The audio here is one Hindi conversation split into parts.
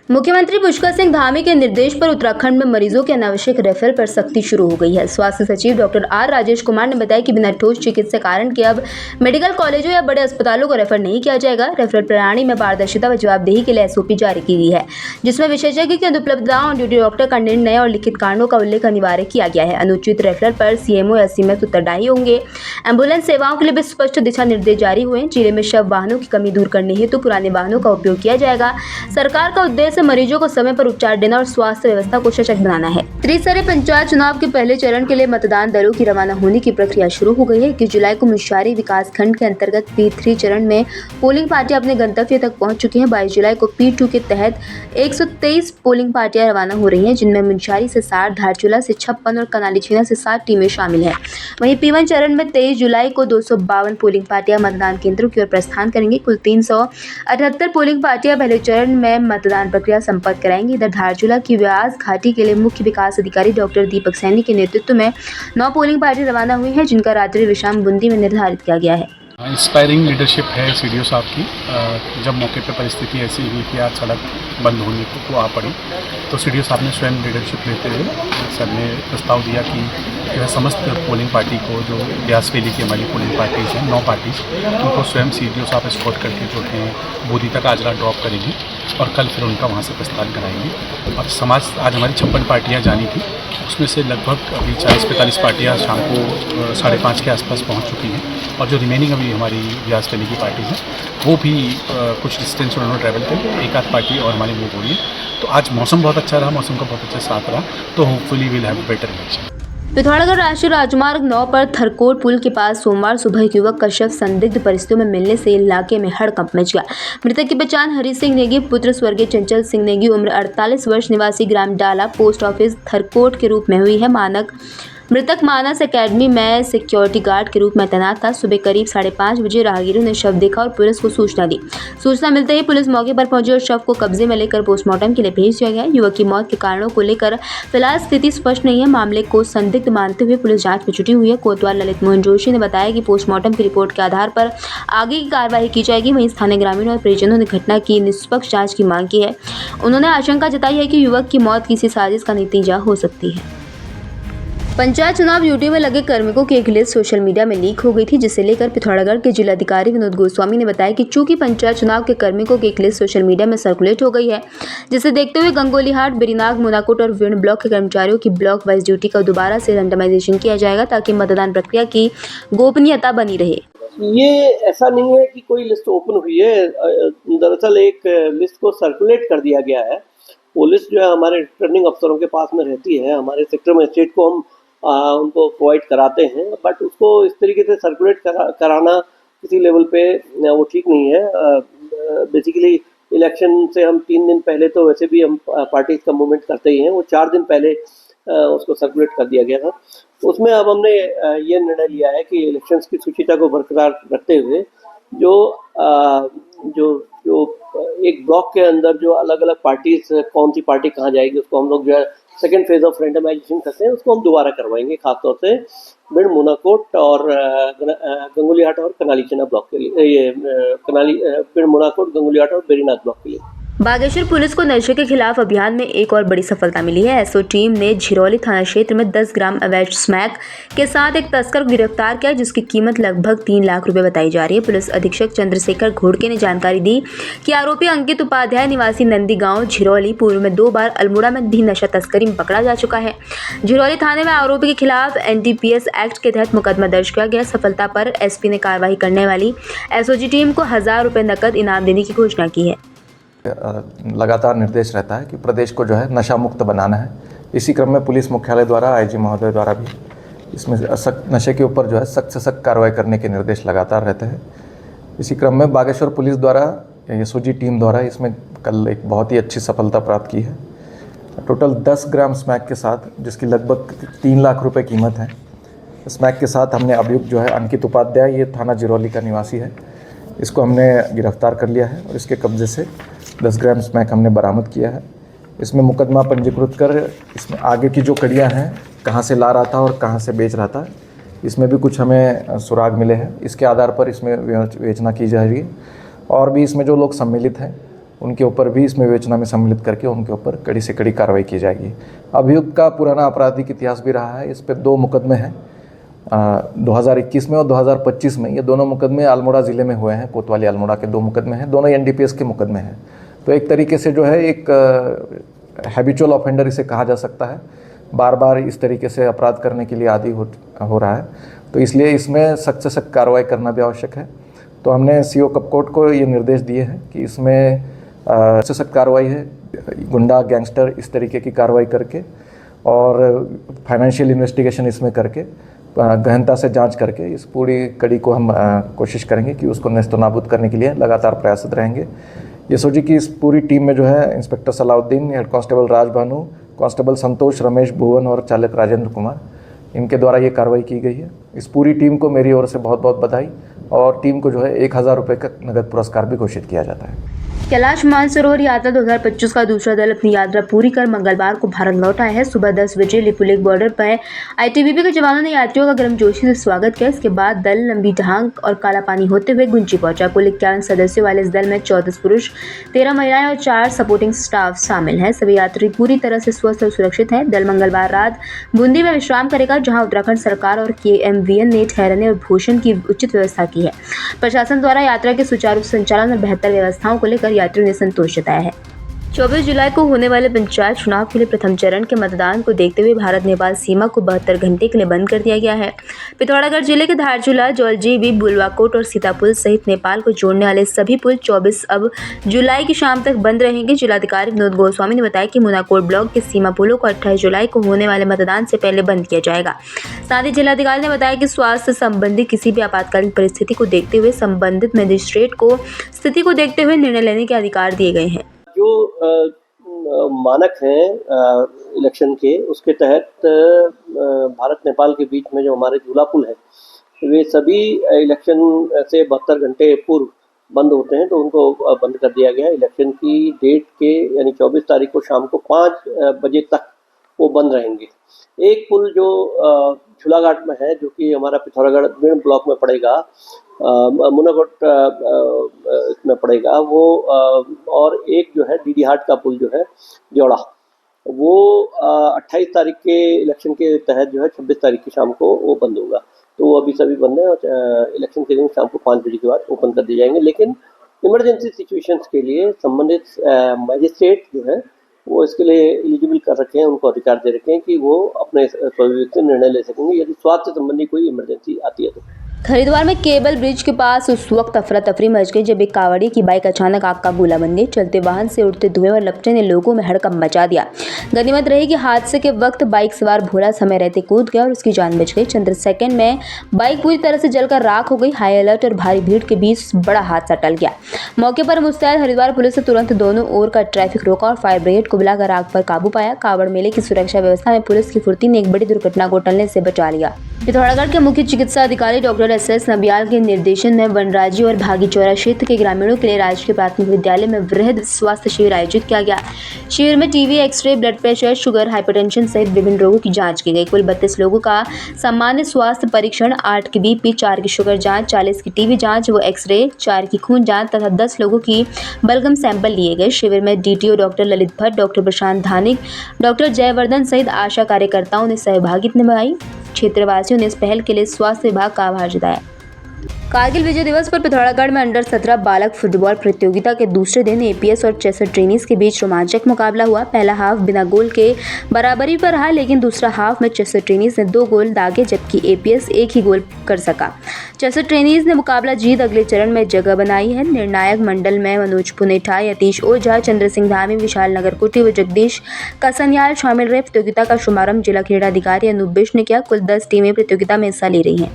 मुख्यमंत्री पुष्कर सिंह धामी के निर्देश पर उत्तराखंड में मरीजों के अनावश्यक रेफर पर सख्ती शुरू हो गई है। स्वास्थ्य सचिव डॉक्टर आर राजेश कुमार ने बताया कि बिना ठोस चिकित्सा कारण के अब मेडिकल कॉलेजों या बड़े अस्पतालों को रेफर नहीं किया जाएगा। रेफरल प्रणाली में पारदर्शिता व जवाबदेही के लिए एसओपी जारी की गई है, जिसमें विशेषज्ञ की अनुपलब्धताओं और ड्यूटी डॉक्टर का निर्णय और लिखित कारणों का उल्लेख अनिवार्य किया गया है। अनुचित रेफरल पर सीएमओ या सीएमएस उत्तरदायी होंगे। एम्बुलेंस सेवाओं के लिए भी स्पष्ट दिशा निर्देश जारी हुए। जिले में शव वाहनों की कमी दूर करने हेतु पुराने वाहनों का उपयोग किया जाएगा। सरकार का उद्देश्य मरीजों को समय पर उपचार देना और स्वास्थ्य व्यवस्था को सशक्त बनाना है। त्रिस्तरीय पंचायत चुनाव के पहले चरण के लिए मतदान दलों की रवाना होने की प्रक्रिया शुरू हो गई है। 21 जुलाई को मुनस्यारी विकास खंड के अंतर्गत P3 चरण में पोलिंग पार्टियां अपने गंतव्य तक पहुंच चुकी हैं। 22 जुलाई को P2 के तहत 123 पोलिंग पार्टियां रवाना हो रही हैं, जिनमें मुनस्यारी से 60, धारचूला से 56 और कनालीछीना से 7 टीमें शामिल हैं। वहीं P1 चरण में 23 जुलाई को 252 पोलिंग पार्टियां मतदान केंद्रों की ओर प्रस्थान करेंगी। कुल 378 पोलिंग पार्टियां पहले चरण में मतदान प्रक्रिया संपन्न कराएंगे। इधर धारचूला की व्यास घाटी के लिए मुख्य विकास अधिकारी डॉक्टर दीपक सैनी के नेतृत्व में 9 पोलिंग पार्टी रवाना हुई हैं, जिनका रात्रि विश्राम बूंदी में निर्धारित किया गया है। इंस्पायरिंग लीडरशिप है सीडीओ साहब की। जब मौके पर परिस्थिति ऐसी हुई कि आज सड़क बंद होने को आ पड़ी, तो सीडीओ साहब ने स्वयं लीडरशिप लेते हुए सर ने प्रस्ताव दिया कि जो है समस्त पोलिंग पार्टी को, जो व्यास वैली की हमारी पोलिंग पार्टीज़ हैं 9 पार्टीज़, उनको स्वयं सीडीओ साहब स्कॉट करके जो है बोधी तक आज रात ड्रॉप करेंगी और कल फिर उनका वहाँ से प्रस्थान कराएंगे। और समाज आज हमारी 56 पार्टियाँ जानी थी, उसमें से लगभग अभी 40-45 पार्टियाँ शाम को 5:30 के आसपास पहुँच चुकी हैं और जो रिमेनिंग अभी हमारी व्यास वैली की पार्टीज़ हैं वो भी कुछ डिस्टेंस उन्होंने ट्रैवल करके एक आध पार्टी और हमारी मूव हो रही है। तो आज मौसम बहुत अच्छा रहा, मौसम का बहुत अच्छा साथ रहा, तो hopefully will have better election. Pithoragarh राष्ट्रीय राजमार्ग 9 पर थरकोट पुल के पास सोमवार सुबह एक युवक का शव संदिग्ध परिस्थितियों में मिलने से इलाके में हड़कंप मच गया। मृतक की पहचान हरि सिंह नेगी पुत्र स्वर्गीय चंचल सिंह नेगी उम्र 48 वर्ष निवासी ग्राम डाला पोस्ट ऑफिस थरकोट के रूप में हुई है। मृतक मानस एकेडमी में सिक्योरिटी गार्ड के रूप में तैनात था। सुबह करीब 5:30 बजे राहगीरों ने शव देखा और पुलिस को सूचना दी। सूचना मिलते ही पुलिस मौके पर पहुंची और शव को कब्जे में लेकर पोस्टमार्टम के लिए भेज दिया गया। युवक की मौत के कारणों को लेकर फिलहाल स्थिति स्पष्ट नहीं है। मामले को संदिग्ध मानते हुए पुलिस जांच में जुटी हुई है। कोतवाल ललित मोहन जोशी ने बताया कि पोस्टमार्टम की रिपोर्ट के आधार पर आगे की कार्रवाई की जाएगी। वहीं स्थानीय ग्रामीणों और परिजनों ने घटना की निष्पक्ष जाँच की मांग की है। उन्होंने आशंका जताई है कि युवक की मौत किसी साजिश का नतीजा हो सकती है। पंचायत चुनाव ड्यूटी में लगे कार्मिकों की एक लिस्ट सोशल मीडिया में लीक हो गई थी, जिसे लेकर पिथौरागढ़ के जिलाधिकारी विनोद गोस्वामी ने बताया कि चूंकि पंचायत चुनाव के कार्मिकों की एक लिस्ट सोशल मीडिया में सर्कुलेट हो गई है, जिसे देखते हुए गंगोलीहाट, बेरीनाग, मुनाकोट और विर्ण ब्लॉक के कर्मचारियों की ब्लॉक वाइज ड्यूटी का दोबारा से रैंडमाइजेशन किया जाएगा, ताकि मतदान प्रक्रिया की गोपनीयता बनी रहे। ये ऐसा नहीं है कि कोई लिस्ट ओपन हुई है। दरअसल एक लिस्ट को सर्कुलेट कर दिया गया है। वो लिस्ट जो है हमारे रिटर्निंग अफसरों के पास में रहती है। हमारे सेक्टर मजिस्ट्रेट को हम उनको प्रोवाइड कराते हैं, बट उसको इस तरीके से सर्कुलेट कराना किसी लेवल पे वो ठीक नहीं है। बेसिकली इलेक्शन से हम 3 दिन पहले तो वैसे भी हम पार्टीज का मूवमेंट करते ही हैं, वो 4 दिन पहले उसको सर्कुलेट कर दिया गया था। उसमें अब हमने ये निर्णय लिया है कि इलेक्शंस की शुचिता को बरकरार रखते हुए जो एक ब्लॉक के अंदर जो अलग अलग पार्टीज, कौन सी पार्टी कहाँ जाएगी, उसको हम लोग जो है सेकेंड फेज ऑफ रैंडमाइजेशन करते हैं, उसको हम दोबारा करवाएंगे, खासतौर से बिड़, मुनाकोट और गंगोलीहाट और कनालीचीना ब्लॉक के लिए। ये बिड़, मुनाकोट, गंगोलीहाट और बेरीनाग ब्लॉक के लिए। बागेश्वर पुलिस को नशे के खिलाफ अभियान में एक और बड़ी सफलता मिली है। एसओ टीम ने झिरोली थाना क्षेत्र में 10 ग्राम अवैध स्मैक के साथ एक तस्कर को गिरफ्तार किया, जिसकी कीमत लगभग 3 लाख रुपए बताई जा रही है। पुलिस अधीक्षक चंद्रशेखर घोड़के ने जानकारी दी कि आरोपी अंकित उपाध्याय निवासी नंदी गांव झिरोली पूर्व में 2 बार अल्मोड़ा में भी नशा तस्करी में पकड़ा जा चुका है। झिरोली थाने में आरोपी के खिलाफ NDPS एक्ट के तहत मुकदमा दर्ज किया गया। सफलता पर SP ने कार्रवाई करने वाली SOG टीम को 1000 रुपए नकद इनाम देने की घोषणा की है। लगातार निर्देश रहता है कि प्रदेश को जो है नशा मुक्त बनाना है। इसी क्रम में पुलिस मुख्यालय द्वारा IG महोदय द्वारा भी इसमें सख्त नशे के ऊपर जो है सख्त से सख्त कार्रवाई करने के निर्देश लगातार रहते हैं। इसी क्रम में बागेश्वर पुलिस द्वारा SOG टीम द्वारा इसमें कल एक बहुत ही अच्छी सफलता प्राप्त की है। टोटल 10 ग्राम स्मैक के साथ, जिसकी लगभग 3 लाख रुपए कीमत है, स्मैक के साथ हमने अभियुक्त जो है अंकित उपाध्याय, ये थाना झिरोली का निवासी है, इसको हमने गिरफ्तार कर लिया है और इसके कब्जे से 10 ग्राम स्मैक हमने बरामद किया है। इसमें मुकदमा पंजीकृत कर इसमें आगे की जो कड़ियाँ हैं, कहाँ से ला रहा था और कहाँ से बेच रहा था, इसमें भी कुछ हमें सुराग मिले हैं। इसके आधार पर इसमें विवेचना की जा रही है और भी इसमें जो लोग सम्मिलित हैं उनके ऊपर भी इसमें विवेचना में सम्मिलित करके उनके ऊपर कड़ी से कड़ी कार्रवाई की जाएगी। अभियुक्त का पुराना आपराधिक इतिहास भी रहा है। इस पर 2 मुकदमे हैं 2021 में और 2025 में। ये दोनों मुकदमे अल्मोड़ा ज़िले में हुए हैं, कोतवाली अल्मोड़ा के 2 मुकदमे हैं, दोनों एनडीपीएस के मुकदमे हैं। तो एक तरीके से जो है एक हैबिचुअल ऑफेंडर इसे कहा जा सकता है, बार बार इस तरीके से अपराध करने के लिए आदी हो रहा है। तो इसलिए इसमें सख्त से सख्त कार्रवाई करना भी आवश्यक है। तो हमने सीओ कपकोट को ये निर्देश दिए हैं कि इसमें से सख्त कार्रवाई है, गुंडा गैंगस्टर इस तरीके की कार्रवाई करके और फाइनेंशियल इन्वेस्टिगेशन इसमें करके गहनता से जांच करके इस पूरी कड़ी को हम कोशिश करेंगे कि उसको नेस्तनाबूद करने के लिए लगातार प्रयासरत रहेंगे। ये सोचिए कि इस पूरी टीम में जो है inspector Salauddin, head constable Rajbhanu, constable Santosh, Ramesh, Bhuvan और चालक राजेंद्र कुमार, इनके द्वारा ये कार्रवाई की गई है। इस पूरी टीम को मेरी ओर से बहुत बहुत बधाई और टीम को जो है 1000 रुपये का नगद पुरस्कार भी घोषित किया जाता है। कैलाश मानसरोवर यात्रा 2025 का दूसरा दल अपनी यात्रा पूरी कर मंगलवार को भारत लौट आया है। सुबह 10 बजे लिपुलेख बॉर्डर पर आईटीबीपी के जवानों ने यात्रियों का गर्मजोशी से स्वागत किया। इसके बाद दल लंबी ढांग और काला पानी होते हुए गुंजी पहुंचा। कुल 51 सदस्यों वाले इस दल में 34 पुरुष, 13 महिलाएं और 4 सपोर्टिंग स्टाफ शामिल हैं। सभी यात्री पूरी तरह से स्वस्थ और सुरक्षित हैं। दल मंगलवार रात बूंदी में विश्राम करेगा, जहाँ उत्तराखंड सरकार और KMVN ने ठहरने और भोजन की उचित व्यवस्था की है। प्रशासन द्वारा यात्रा के सुचारू संचालन और बेहतर व्यवस्थाओं को लेकर यात्रियों ने संतोष जताया है। 24 जुलाई को होने वाले पंचायत चुनाव के लिए प्रथम चरण के मतदान को देखते हुए भारत नेपाल सीमा को 72 घंटे के लिए बंद कर दिया गया है। पिथौरागढ़ जिले के धारचूला, जौलजीबी, बुलवाकोट और सीतापुल सहित नेपाल को जोड़ने वाले सभी पुल 24 अब जुलाई की शाम तक बंद रहेंगे। जिलाधिकारी विनोद गोस्वामी ने बताया कि मुनाकोट ब्लॉक के सीमा पुलों को 28 जुलाई को होने वाले मतदान से पहले बंद किया जाएगा। साथ ही जिलाधिकारी ने बताया कि स्वास्थ्य संबंधी किसी भी आपातकालीन परिस्थिति को देखते हुए संबंधित मजिस्ट्रेट को स्थिति को देखते हुए निर्णय लेने के अधिकार दिए गए हैं। जो मानक हैं इलेक्शन के, उसके तहत भारत नेपाल के बीच में जो हमारे झूला पुल है, वे सभी इलेक्शन से 72 घंटे पूर्व बंद होते हैं, तो उनको बंद कर दिया गया है। इलेक्शन की डेट के यानी 24 तारीख को शाम को 5 बजे तक वो बंद रहेंगे। एक पुल जो झूलाघाट में है, जो कि हमारा पिथौरागढ़ ब्लॉक में पड़ेगा, मुनाकोट इसमें पड़ेगा वो, और एक जो है डीडी हाट का पुल जो है जोड़ा, वो 28 तारीख के इलेक्शन के तहत जो है 26 तारीख की शाम को वो बंद होगा। तो वो अभी सभी बंद है और इलेक्शन के दिन शाम को 5 बजे के बाद ओपन कर दिए जाएंगे। लेकिन इमरजेंसी सिचुएशंस के लिए संबंधित मजिस्ट्रेट जो है वो इसके लिए एलिजिबल कर रखे हैं, उनको अधिकार दे रखे हैं कि वो अपने स्वविवेक से निर्णय ले सकेंगे यदि स्वास्थ्य संबंधी कोई इमरजेंसी आती है तो। हरिद्वार में केबल ब्रिज के पास उस वक्त अफरा तफरी मच गई जब एक कांवड़ी की बाइक अचानक आग का गोला बन गई। चलते वाहन से उड़ते धुएं और लपटें ने लोगों में हड़कंप मचा दिया। गनीमत रही कि हादसे के वक्त बाइक सवार भोला समय रहते कूद गया और उसकी जान बच गई। चंद सेकंड में बाइक पूरी तरह से जलकर राख हो गई। हाई अलर्ट और भारी भीड़ के बीच बड़ा हादसा टल गया। मौके पर मुस्तैद हरिद्वार पुलिस ने तुरंत दोनों ओर का ट्रैफिक रोका और फायर ब्रिगेड को बुलाकर आग पर काबू पाया। कांवड़ मेले की सुरक्षा व्यवस्था में पुलिस की फुर्ती ने एक बड़ी दुर्घटना को टलने से बचा लिया। पिथौरागढ़ के मुख्य चिकित्सा अधिकारी डॉक्टर SS नबियाल के निर्देशन में वनराजी और भागीचौरा क्षेत्र के ग्रामीणों के लिए राजकीय प्राथमिक विद्यालय में वृहद स्वास्थ्य शिविर आयोजित किया गया। शिविर में TB, x-ray, blood pressure, sugar, hypertension सहित विभिन्न रोगों की जांच की गई। कुल 32 लोगों का सामान्य स्वास्थ्य परीक्षण, 8 की BP, 4 की शुगर जांच, 40 की टीबी जांच व एक्सरे, 4 की खून जांच तथा 10 लोगों की बलगम सैंपल लिए गए। शिविर में DTO doctor Lalit Bhatt, doctor Prashant Dhanik, doctor Jayvardhan सहित आशा कार्यकर्ताओं ने सहभागिता निभाई। क्षेत्रवासियों ने इस पहल के लिए स्वास्थ्य विभाग का आभार जताया। कारगिल विजय दिवस पर पिथौरागढ़ में अंडर 17 बालक फुटबॉल प्रतियोगिता के दूसरे दिन APS और चेसर ट्रेनीज के बीच रोमांचक मुकाबला हुआ। पहला हाफ बिना गोल के बराबरी पर रहा, लेकिन दूसरा हाफ में चेसर ट्रेनीज ने 2 गोल दागे जबकि APS 1 ही गोल कर सका। चेसर ट्रेनीज ने मुकाबला जीत अगले चरण में जगह बनाई है। निर्णायक मंडल में मनोज पुनेठा, यतीश ओझा, चंद्र सिंह धामी, विशाल नगरकोटी व जगदीश कसनियाल शामिल रहे। प्रतियोगिता का शुभारंभ जिला क्रीड़ा अधिकारी अनूप बिष्ट ने किया। कुल 10 टीमें प्रतियोगिता में हिस्सा ले रही हैं।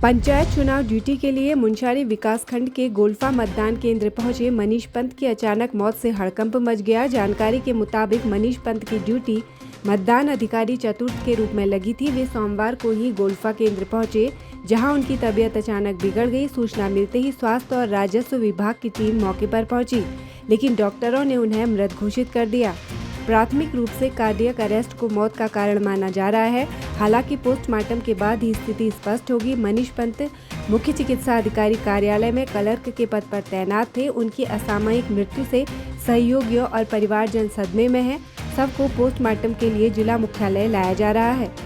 पंचायत चुनाव ड्यूटी के लिए मुंशारी विकासखंड के गोल्फा मतदान केंद्र पहुंचे मनीष पंत की अचानक मौत से हड़कंप मच गया। जानकारी के मुताबिक मनीष पंत की ड्यूटी मतदान अधिकारी चतुर्थ के रूप में लगी थी। वे सोमवार को ही गोल्फा केंद्र पहुंचे, जहां उनकी तबीयत अचानक बिगड़ गई। सूचना मिलते ही स्वास्थ्य और राजस्व विभाग की टीम मौके पर पहुंची, लेकिन डॉक्टरों ने उन्हें मृत घोषित कर दिया। प्राथमिक रूप से कार्डियक अरेस्ट को मौत का कारण माना जा रहा है। हालांकि पोस्टमार्टम के बाद ही स्थिति स्पष्ट होगी। मनीष पंत मुख्य चिकित्सा अधिकारी कार्यालय में क्लर्क के पद पर तैनात थे। उनकी असामयिक मृत्यु से सहयोगियों और परिवारजन सदमे में है। सबको पोस्टमार्टम के लिए जिला मुख्यालय लाया जा रहा है।